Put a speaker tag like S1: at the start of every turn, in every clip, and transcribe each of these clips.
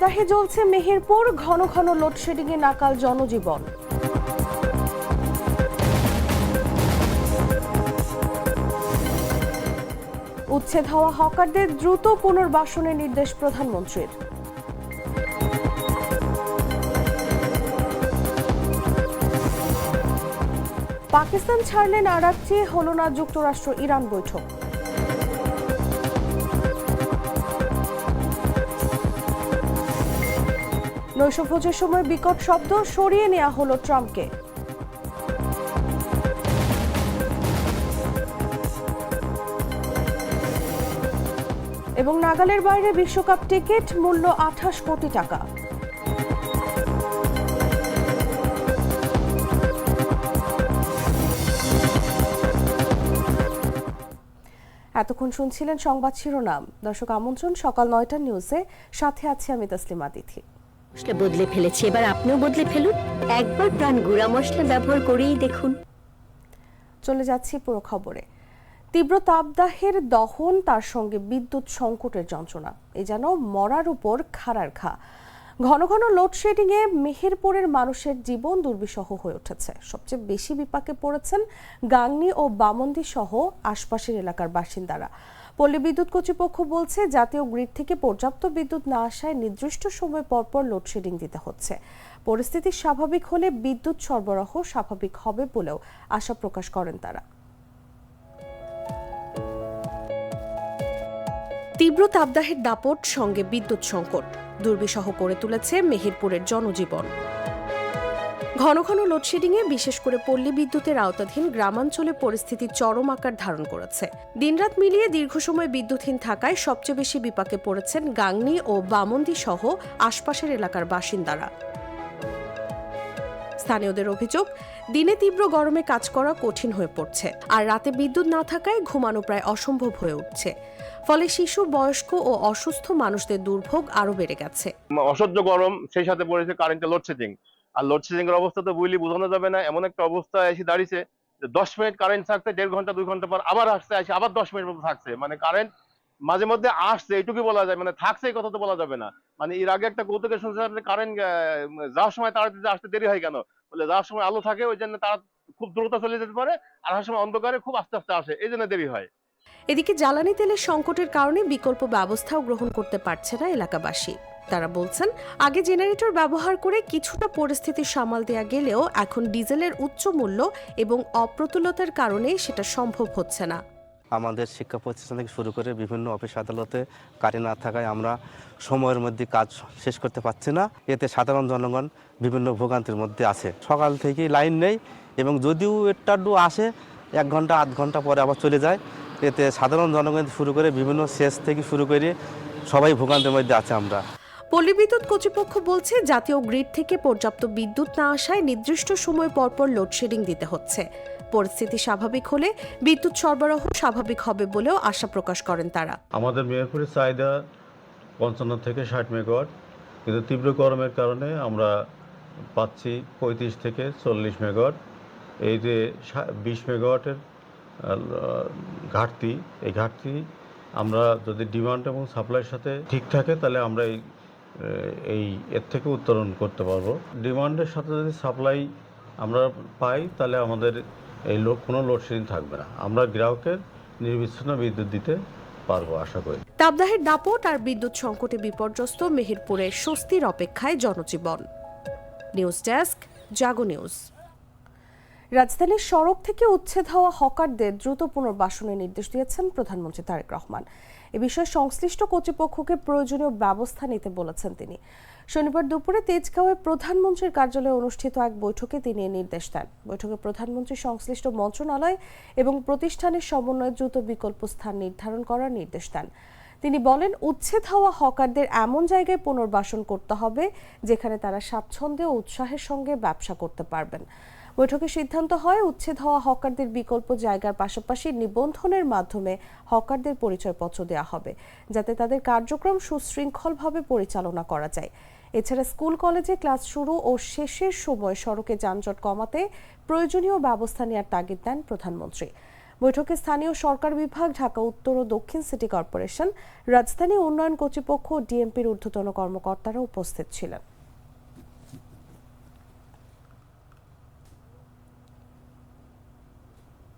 S1: তাপদাহে জ্বলছে মেহেরপুর, ঘন ঘন লোডশেডিংয়ে নাকাল জনজীবন। উচ্ছেদ হওয়া হকারদের দ্রুত পুনর্বাসনের নির্দেশ প্রধানমন্ত্রীর। পাকিস্তান ছাড়লেন আরাকচি, হল না যুক্তরাষ্ট্র ইরান বৈঠক। নৈশভোজের সময় বিকট শব্দ, সরিয়ে নেওয়া হলো ট্রাম্পকে। এবং নাগালের বাইরে বিশ্বকাপ টিকিট, মূল্য 28 কোটি টাকা। এতক্ষণ শুনছিলেন সংবাদ শিরোনাম। দর্শক, আমন্ত্রণ সকাল 9টার নিউজে, সাথে আছি আমি তাসলিমা তিথি।
S2: মশলা বদলে ফেলেছি, এবার আপনিও বদলে ফেলুন। একবার প্রাণ গুঁড়া মশলা ব্যবহার করেই দেখুন।
S1: চলে যাচ্ছি পুরো খবরে। তীব্র তাপদাহের দহন, তার সঙ্গে বিদ্যুৎ সংকটের যন্ত্রণা, এ যেন মরার উপর খাড়ার ঘা। ঘন ঘন লোডশেডিংয়ে মেহেরপুরের মানুষের জীবন দুর্বিষহ হয়ে উঠেছে। সবচেয়ে বেশি বিপাকে পড়েছেন গাংনী ও বামন্দি সহ আশপাশের এলাকার বাসিন্দারা। পল্লী বিদ্যুৎ কর্তৃপক্ষ বলছে, জাতীয় গ্রিড থেকে পর্যাপ্ত বিদ্যুৎ না আসায় নির্দিষ্ট সময় পরপর লোডশেডিং দিতে হচ্ছে। পরিস্থিতি স্বাভাবিক হলে বিদ্যুৎ সরবরাহ স্বাভাবিক হবে বলেও আশা প্রকাশ করেন তারা। তীব্র তাপদাহের দাপট, সঙ্গে বিদ্যুৎ সংকট দুর্বিষহ করে তুলেছে মেহেরপুরের জনজীবন। ঘন ঘন লোডশেডিংয়ে বিশেষ করে পল্লী বিদ্যুতের আওতাধীন গ্রামাঞ্চলে পরিস্থিতি চরম আকার ধারণ করেছে। দিনরাত মিলিয়ে দীর্ঘ সময় বিদ্যুৎহীন থাকায় সবচেয়ে বেশি বিপাকে পড়েছেন গাংনী ও বামন্দি সহ আশপাশের এলাকার বাসিন্দারা। স্থানীয়দের অভিযোগ, দিনে তীব্র গরমে কাজ করা কঠিন হয়ে পড়ছে, আর রাতে বিদ্যুৎ না থাকায় ঘুমানো প্রায় অসম্ভব হয়ে উঠছে। ফলে শিশু, বয়স্ক ও অসুস্থ মানুষদের দুর্ভোগ আরো বেড়ে গেছে।
S3: অসহ্য গরম, সেই সাথে পড়েছে কারেন্টের লোডশেডিং। আর লোডশেডিং এর অবস্থা তো বুঝলি বোঝানো যাবে না। এমন একটা অবস্থা এসে দাঁড়িয়েছে যে 10 মিনিট কারেন্ট থাকছে, 1.5 ঘন্টা 2 ঘন্টা পর আবার আসছে, আবার 10 মিনিট মতো থাকছে। মানে কারেন্ট মাঝে মধ্যে আসছে, এইটুকুই বলা যায়, মানে থাকছে এই কথা তো বলা যাবে না। মানে এর আগে একটা কৌতুকের শুনছিলাম যে কারেন্ট যাওয়ার সময় তাড়াতাড়ি আসতে দেরি হয় কেন, বলে যাওয়ার সময় আলো থাকে ওই জন্য তারা খুব দ্রুত চলে যেতে পারে, আর আসার সময় অন্ধকারে খুব আস্তে আস্তে আসে, এই জন্য দেরি হয়।
S1: এদিকে জ্বালানি তেলের সংকটের কারণে বিকল্প ব্যবস্থাও গ্রহণ করতে পারছে না এলাকাবাসী। তারা বলছেন, আগে জেনারেটর ব্যবহার করে কিছুটা পরিস্থিতি সামাল দেয়া গেলেও এখন ডিজেলের উচ্চ মূল্য এবং অপ্রতুলতার কারণে সেটা সম্ভব হচ্ছে না।
S4: আমাদের শিক্ষা প্রতিষ্ঠান থেকে শুরু করে বিভিন্ন অফিস আদালতে কারেন্ট না থাকায় আমরা সময়ের মধ্যে কাজ শেষ করতে পারছি না। এতে সাধারণ জনগণ বিভিন্ন ভোগান্তির মধ্যে আছে। সকাল থেকেই লাইন নেই, এবং যদিও একটু আসে 1 ঘন্টা 8 ঘন্টা পরে আবার চলে যায়। এতে সাধারণ জনগণ শুরু করে বিভিন্ন সেচ থেকে শুরু করে সবাই ভোগান্তির মধ্যে আছে আমরা।
S1: পল্লী বিদ্যুৎ কর্তৃপক্ষ বলছে, জাতীয় গ্রিড থেকে পর্যাপ্ত বিদ্যুৎ না আসায় নির্দিষ্ট সময় পরপর লোডশেডিং দিতে হচ্ছে। পরিস্থিতি স্বাভাবিক হলে বিদ্যুৎ সরবরাহ স্বাভাবিক হবে বলেও আশা প্রকাশ করেন তারা।
S5: আমাদের মেহেরপুরের চাহিদা 55 থেকে 60 মেগাওয়াট, কিন্তু তীব্র গরমের কারণে আমরা পাচ্ছি 35 থেকে 40 মেগাওয়াট। এই যে 20 মেগাওয়াটের ঘাটতি, এই ঘাটতি আমরা যদি ডিমান্ড এবং সাপ্লাইয়ের সাথে ঠিক থাকে তাহলে আমরা এর থেকে উত্তরণ করতে পারবো। ডিমান্ডের সাথে যদি সাপ্লাই আমরা পাই তাহলে আমাদের কোনো লোডশেডিং থাকবে না। আমরা গ্রাহকের নির্বিচ্ছিন্ন বিদ্যুৎ দিতে পারবো আশা করি।
S1: তাপদাহের দাপট আর বিদ্যুৎ সংকটে বিপর্যস্ত মেহেরপুরের স্বস্তির অপেক্ষায় জনজীবন। নিউজ ডেস্ক, জাগো নিউজ। রাজধানীর সড়ক থেকে উচ্ছেদ হওয়া হকারদের দ্রুত পুনর্বাসনের নির্দেশ দিয়েছেন প্রধানমন্ত্রী তারেক রহমান। এ বিষয়ে সংশ্লিষ্ট কর্তৃপক্ষকে প্রয়োজনীয় ব্যবস্থা নিতে বলেছেন তিনি। শনিবার দুপুরে তেজগাঁওয়ে প্রধানমন্ত্রীর কার্যালয়ে অনুষ্ঠিত এক বৈঠকে তিনি এই নির্দেশ দেন। বৈঠকে প্রধানমন্ত্রী সংশ্লিষ্ট মন্ত্রণালয় এবং প্রতিষ্ঠানের সমন্বয়ে দ্রুত বিকল্প স্থান নির্ধারণ করার নির্দেশ দেন। তিনি বলেন, উচ্ছেদ হওয়া হকারদের এমন জায়গায় পুনর্বাসন করতে হবে যেখানে তারা স্বাচ্ছন্দ্যে ও উৎসাহের সঙ্গে ব্যবসা করতে পারবেন। বৈঠকে সিদ্ধান্ত হয়, উচ্ছেদ হওয়া হকারদের বিকল্প জায়গার পাশাপাশি নিবন্ধনের মাধ্যমে হকারদের পরিচয়পত্র দেওয়া হবে, যাতে তাদের কার্যক্রম সুশৃঙ্খলভাবে পরিচালনা করা যায়। এছাড়া স্কুল কলেজে ক্লাস শুরু ও শেষের সময় সড়কে যানজট কমাতে প্রয়োজনীয় ব্যবস্থা নেওয়ার তাগিদ দেন প্রধানমন্ত্রী। বৈঠকে স্থানীয় সরকার বিভাগ, ঢাকা উত্তর ও দক্ষিণ সিটি কর্পোরেশন, রাজধানী উন্নয়ন কর্তৃপক্ষ ও ডিএমপির ঊর্ধ্বতন কর্মকর্তারা উপস্থিত ছিলেন।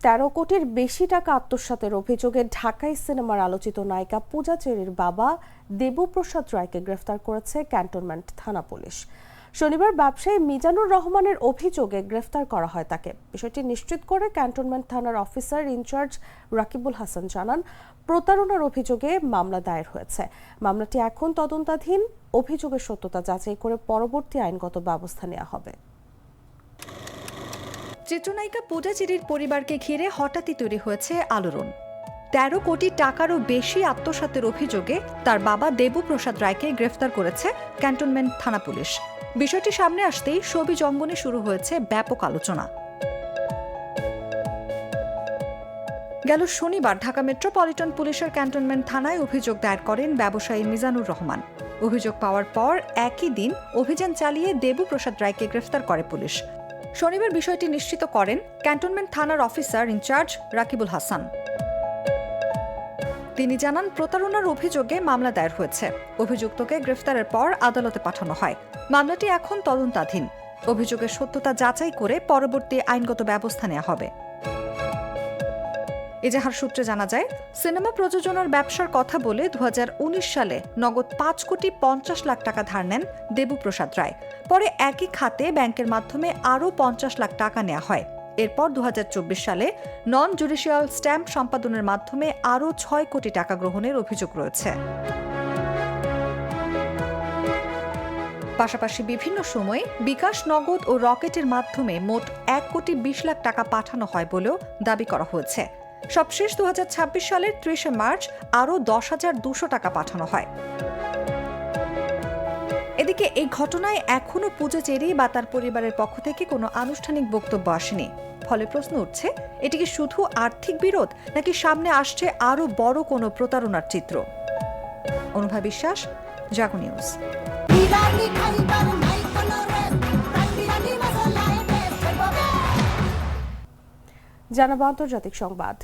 S1: তেরো কোটির বেশি টাকা আত্মসাতের অভিযোগে ঢাকাই সিনেমার আলোচিত নায়িকা পূজা চেরির বাবা দেবপ্রসাদ রায়কে গ্রেফতার করেছে ক্যান্টনমেন্ট থানা পুলিশ। শনিবার ব্যবসায়ী মিজানুর রহমানের অভিযোগে গ্রেফতার করা হয় তাকে। বিষয়টি নিশ্চিত করে ক্যান্টনমেন্ট থানার অফিসার ইনচার্জ রাকিবুল হাসান জানান, প্রতারণার অভিযোগে মামলা দায়ের হয়েছে। মামলাটি এখন তদন্তাধীন। অভিযোগের সত্যতা যাচাই করে পরবর্তী আইনগত ব্যবস্থা নেওয়া হবে।
S6: চিত্রনায়িকা পূজা চেরির পরিবারকে ঘিরে হঠাৎই তৈরি হয়েছে আলোড়ন। ১৩ কোটি টাকারও বেশি আত্মসাতের অভিযোগে তার বাবা দেবপ্রসাদ রায়কে গ্রেফতার করেছে ক্যান্টনমেন্ট থানা পুলিশ। বিষয়টি সামনে আসতেই শোবিজ অঙ্গনে শুরু হয়েছে ব্যাপক আলোচনা। গেল শনিবার ঢাকা মেট্রোপলিটন পুলিশের ক্যান্টনমেন্ট থানায় অভিযোগ দায়ের করেন ব্যবসায়ী মিজানুর রহমান। অভিযোগ পাওয়ার পর একই দিন অভিযান চালিয়ে দেবপ্রসাদ রায়কে গ্রেফতার করে পুলিশ। শনিবার বিষয়টি নিশ্চিত করেন ক্যান্টনমেন্ট থানার অফিসার ইনচার্জ রাকিবুল হাসান। তিনি জানান, প্রতারণার অভিযোগে মামলা দায়ের হয়েছে। অভিযুক্তকে গ্রেফতারের পর আদালতে পাঠানো হয়। মামলাটি এখন তদন্তাধীন। অভিযোগের সত্যতা যাচাই করে পরবর্তী আইনগত ব্যবস্থা নেওয়া হবে। এজাহার সূত্রে জানা যায়, সিনেমা প্রযোজনার ব্যবসার কথা বলে 2019 সালে নগদ 5,50,00,000 টাকা ধার নেন দেবপ্রসাদ রায়। পরে একই খাতে ব্যাংকের মাধ্যমে আরও 50 লাখ টাকা নেওয়া হয়। এরপর 2024 সালে নন জুডিশিয়াল স্ট্যাম্প সম্পাদনের মাধ্যমে আরও 6 কোটি টাকা গ্রহণের অভিযোগ রয়েছে। পাশাপাশি বিভিন্ন সময়ে বিকাশ, নগদ ও রকেটের মাধ্যমে মোট 1,20,00,000 টাকা পাঠানো হয় বলেও দাবি করা হয়েছে। সবশেষ 2026 সালের 30 মার্চ আরও 10,200 টাকা পাঠানো হয়। এদিকে এই ঘটনায় এখনও পূজা চেরি বা তার পরিবারের পক্ষ থেকে কোনো আনুষ্ঠানিক বক্তব্য আসেনি। ফলে প্রশ্ন উঠছে, এটি কি শুধু আর্থিক বিরোধ, নাকি সামনে আসছে আরও বড় কোনো প্রতারণার চিত্র? অনুভা বিশ্বাস, জাগো নিউজ।
S1: জানাবো আন্তর্জাতিক সংবাদ।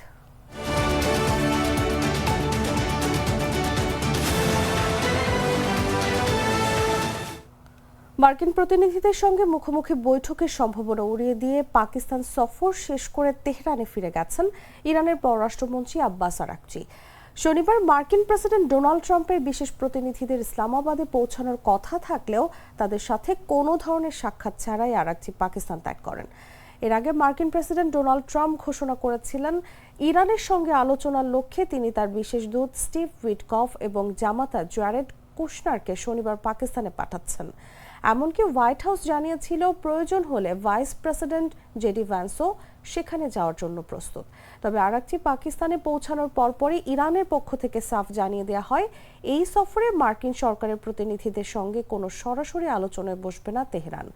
S1: মার্কিন প্রতিনিধিদের সঙ্গে মুখোমুখি বৈঠকের সম্ভাবনা উড়িয়ে দিয়ে পাকিস্তান সফর শেষ করে তেহরানে ফিরে গেছেন ইরানের পররাষ্ট্রমন্ত্রী আব্বাস আরাকচি। শনিবার মার্কিন প্রেসিডেন্ট ডোনাল্ড ট্রাম্পের বিশেষ প্রতিনিধিদের ইসলামাবাদে পৌঁছানোর কথা থাকলেও তাদের সাথে কোনো ধরনের সাক্ষাৎ ছাড়াই আরাকচি পাকিস্তান ত্যাগ করেন। এর আগে মার্কিন প্রেসিডেন্ট ডোনাল্ড ট্রাম্প ঘোষণা করেছিলেন, ইরানের সঙ্গে আলোচনার লক্ষ্যে তিনি তার বিশেষ দূত স্টিভ উইটকফ এবং জামাতা জারেড কুশনারকে শনিবার পাকিস্তানে পাঠাচ্ছেন। এমনকি হোয়াইট হাউস জানিয়েছিল, প্রয়োজন হলে ভাইস প্রেসিডেন্ট জেডি ভ্যান্সও সেখানে যাওয়ার জন্য প্রস্তুত। তবে আরাকচি পাকিস্তানে পৌঁছানোর পরপরই ইরানের পক্ষ থেকে সাফ জানিয়ে দেওয়া হয়, এই সফরে মার্কিন সরকারের প্রতিনিধিদের সঙ্গে কোনো সরাসরি আলোচনায় বসবে না তেহরান।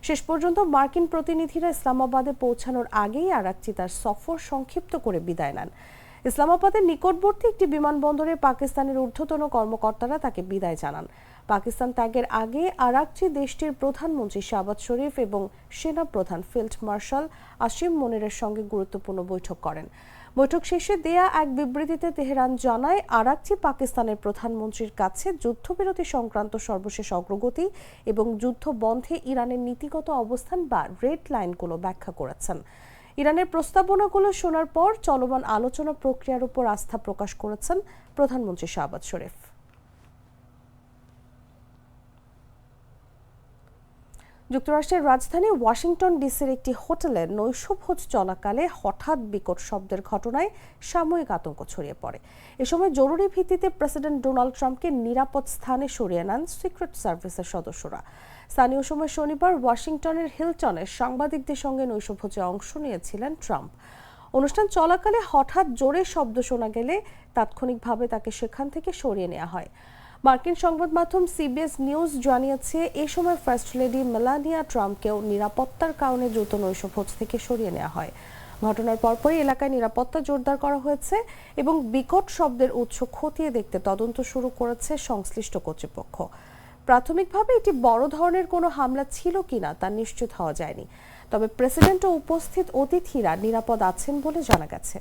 S1: শেষ পর্যন্ত মার্কিন প্রতিনিধিরা ইসলামাবাদে পৌঁছানোর আগেই আরাকচি তার সফর সংক্ষিপ্ত করে বিদায় নেন। ইসলামাবাদের নিকটবর্তী একটি বিমানবন্দরে পাকিস্তানের ঊর্ধ্বতন কর্মকর্তারা তাকে বিদায় জানান। পাকিস্তান ত্যাগের আগে আরাকচি দেশটির প্রধানমন্ত্রী শাহবাজ শরীফ এবং সেনা প্রধান ফিল্ড মার্শাল আসিম মনিরের সঙ্গে গুরুত্বপূর্ণ বৈঠক করেন। বৈঠক শেষে দেয়া এক বিবৃতিতে তেহরান জানায়, আরাকচি পাকিস্তানের প্রধানমন্ত্রীর কাছে যুদ্ধবিরতি সংক্রান্ত সর্বশেষ অগ্রগতি এবং যুদ্ধ বন্ধে ইরানের নীতিগত অবস্থান বা রেড লাইনগুলো ব্যাখ্যা করেছেন। ইরানের প্রস্তাবনাগুলো শোনার পর চলমান আলোচনা প্রক্রিয়ার উপর আস্থা প্রকাশ করেছেন প্রধানমন্ত্রী শাহবাজ শরীফ। যুক্তরাষ্ট্রের রাজধানী ওয়াশিংটন ডিসির একটি হোটেলে নৈশভোজ চলাকালে হঠাৎ বিকট শব্দের ঘটনায় সাময়িক আতঙ্ক ছড়িয়ে পড়ে। এ সময় জরুরি ভিত্তিতে প্রেসিডেন্ট ডোনাল্ড ট্রাম্পকে নিরাপদ স্থানে সরিয়ে নেন সিক্রেট সার্ভিসের সদস্যরা। স্থানীয় সময় শনিবার ওয়াশিংটনের হিলটনে সাংবাদিকদের সঙ্গে নৈশভোজে অংশ নিয়েছিলেন ট্রাম্প। অনুষ্ঠান চলাকালে হঠাৎ জোরে শব্দ শোনা গেলে তাৎক্ষণিকভাবে তাকে সেখান থেকে সরিয়ে নেওয়া হয়। মার্কিন সংবাদ মাধ্যম সিবিএস নিউজ জানিয়েছে, এ সময় ফার্স্ট লেডি মেলানিয়া ট্রাম্পকেও নিরাপত্তার কারণে দ্রুত নৈশভোজ থেকে সরিয়ে নেওয়া হয়। ঘটনার পরপরই এলাকায় নিরাপত্তা জোরদার করা হয়েছে এবং বিকট শব্দের উৎস খতিয়ে দেখতে তদন্ত শুরু করেছে সংশ্লিষ্ট কর্তৃপক্ষ। প্রাথমিকভাবে এটি বড় ধরনের কোনো হামলা ছিল কিনা তা নিশ্চিত হওয়া যায়নি। তবে প্রেসিডেন্ট ও উপস্থিত অতিথিরা নিরাপদ আছেন বলে জানা গেছে।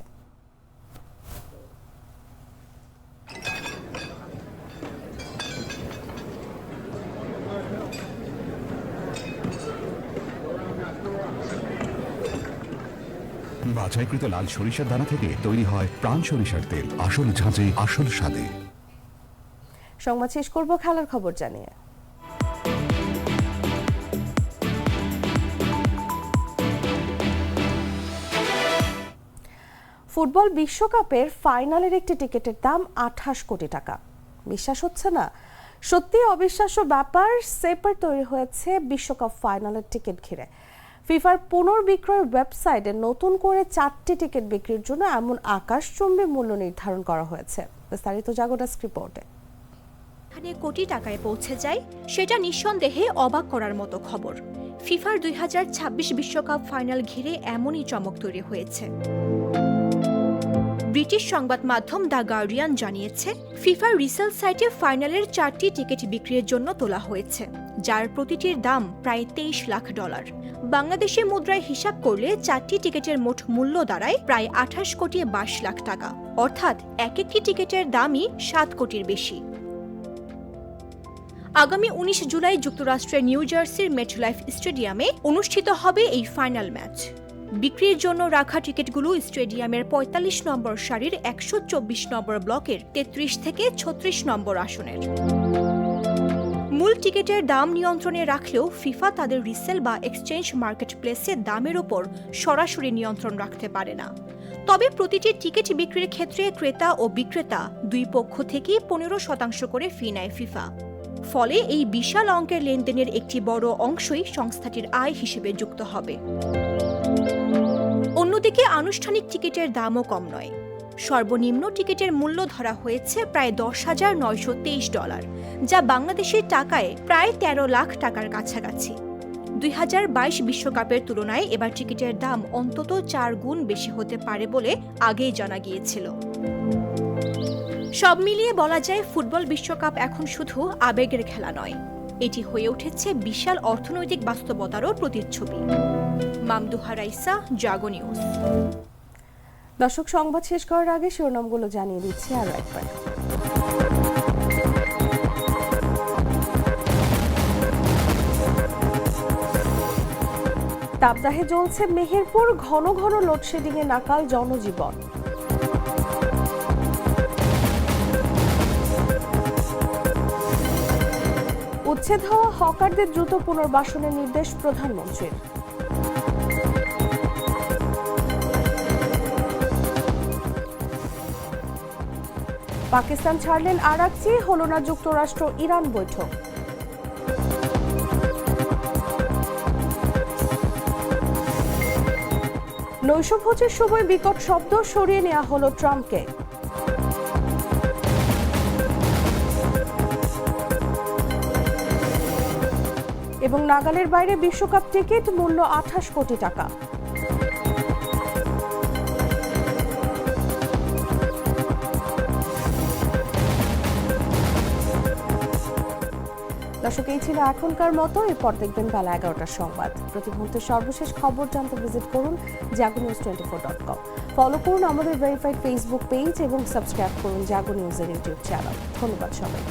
S7: বাছাইকৃত লাল সরিষার দানা থেকে তৈরি হয় প্রাণ সরিষার তেল। আসল ঝাঁঝে আসল স্বাদে।
S1: সংবাদ শেষ করব খেলার খবর জানিয়ে। ফুটবল বিশ্বকাপের ফাইনালের একটি টিকিটের দাম 28 কোটি টাকা। বিশ্বাস হচ্ছে না? সত্যি অবিশ্বাস্য ব্যাপার। সেপার তৈরি হয়েছে বিশ্বকাপ ফাইনালের টিকিট ঘিরে। ফিফার পুনর্বিক্রয় ওয়েবসাইটে নতুন করে 4টি টিকিট বিক্রির জন্য এমন আকাশচুম্বী মূল্য নির্ধারণ করা হয়েছে। বিস্তারিত জাগোডেস্ক রিপোর্টে।
S8: এখানে কোটি টাকায় পৌঁছে যায় সেটা নিঃসন্দেহে অবাক করার মতো খবর। ফিফার 2026 বিশ্বকাপ ফাইনাল ঘিরে এমনই চমক তৈরি হয়েছে। ব্রিটিশ সংবাদ মাধ্যম দ্য গার্ডিয়ান জানিয়েছে, ফিফার রিসেল সাইটে ফাইনালের 4টি টিকিট বিক্রির জন্য তোলা হয়েছে, যার প্রতিটির দাম প্রায় $23 লাখ। বাংলাদেশি মুদ্রায় হিসাব করলে 4টি টিকিটের মোট মূল্য দাঁড়ায় প্রায় 28 কোটি 22 লাখ টাকা, অর্থাৎ এক একটি টিকিটের দামই 7 কোটির বেশি। আগামী 19 জুলাই যুক্তরাষ্ট্রের নিউ জার্সির মেটলাইফ স্টেডিয়ামে অনুষ্ঠিত হবে এই ফাইনাল ম্যাচ। বিক্রির জন্য রাখা টিকিটগুলো স্টেডিয়ামের 45 নম্বর সারির 124 নম্বর ব্লকের 33 থেকে 36 নম্বর আসনের। মূল টিকিটের দাম নিয়ন্ত্রণে রাখলেও ফিফা তাদের রিসেল বা এক্সচেঞ্জ মার্কেট প্লেসে দামের ওপর সরাসরি নিয়ন্ত্রণ রাখতে পারে না। তবে প্রতিটি টিকিট বিক্রির ক্ষেত্রে ক্রেতা ও বিক্রেতা দুই পক্ষ থেকেই 15% করে ফি নেয় ফিফা। ফলে এই বিশাল অঙ্কের লেনদেনের একটি বড় অংশই সংস্থাটির আয় হিসেবে যুক্ত হবে। অন্যদিকে আনুষ্ঠানিক টিকিটের দামও কম নয়। সর্বনিম্ন টিকিটের মূল্য ধরা হয়েছে প্রায় $10,923, যা বাংলাদেশের টাকায় প্রায় 13 লাখ টাকার কাছাকাছি। 2022 বিশ্বকাপের তুলনায় এবার টিকিটের দাম অন্তত 4 গুণ বেশি হতে পারে বলে আগেই জানা গিয়েছিল। সব মিলিয়ে বলা যায়, ফুটবল বিশ্বকাপ এখন শুধু আবেগের খেলা নয়, এটি হয়ে উঠেছে বিশাল অর্থনৈতিক বাস্তবতারও প্রতিচ্ছবি। মামদুহা রাইসা, জাগো নিউজ।
S1: দর্শক, সংবাদ শেষ করার আগে শিরোনামগুলো জানিয়ে দিচ্ছি আরো একবার। তাপদাহে জ্বলছে মেহেরপুর, ঘন ঘন লোডশেডিং এ নাকাল জনজীবন। উচ্ছেদ হওয়া হকারদের দ্রুত পুনর্বাসনের নির্দেশ প্রধানমন্ত্রীর। পাকিস্তান ছাড়লেন আরাকচি, হলো না যুক্তরাষ্ট্র ইরান বৈঠক। নৈশভোজের সময় বিকট শব্দ, সরিয়ে নেওয়া হলো ট্রাম্পকে। এবং নাগালের বাইরে বিশ্বকাপ টিকিট, মূল্য 28 কোটি টাকা। দর্শক, এই ছিল এখনকার মতো। এরপর দেখবেন বেলা 11টার সংবাদ। প্রতি মুহূর্তের সর্বশেষ খবর জানতে ভিজিট করুন jagonews24.com। ফলো করুন আমাদের ভেরিফাইড ফেসবুক পেজ এবং সাবস্ক্রাইব করুন জাগো নিউজের ইউটিউব চ্যানেল। ধন্যবাদ সবাই।